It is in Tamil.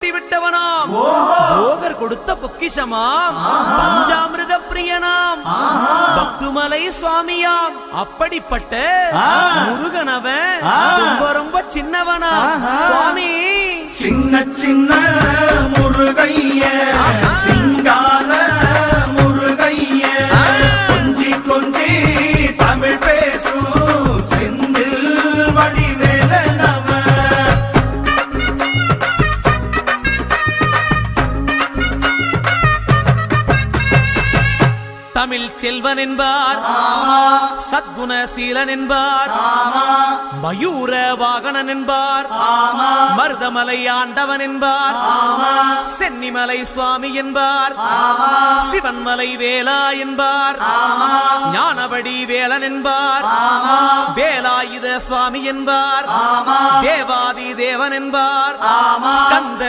கட்டி விட்டவனாம், போகர் கொடுத்த பொக்கிஷமாம், பஞ்சாமிர்த பிரியனாம், பக்துமலை சுவாமியாம். அப்படிப்பட்ட முருகனவன் ரொம்ப ரொம்ப சின்னவனா சுவாமி. சின்ன சின்ன முருகைய சிங்கார முருகைய கொஞ்சி கொஞ்சி தமிழ் பேசும் செந்தில் வடிவேலனவ. தமிழ் செல்வன் என்பார், சத்குணசீலன் என்பார், மயூர வாகனன் என்பார், மருதமலை ஆண்டவன் என்பார், சென்னிமலை சுவாமி என்பார், சிவன்மலை வேலா என்பார், ஞானவடி வேலன் என்பார், வேலாயுத சுவாமி என்பார், தேவாதி தேவன் என்பார், ஸ்கந்த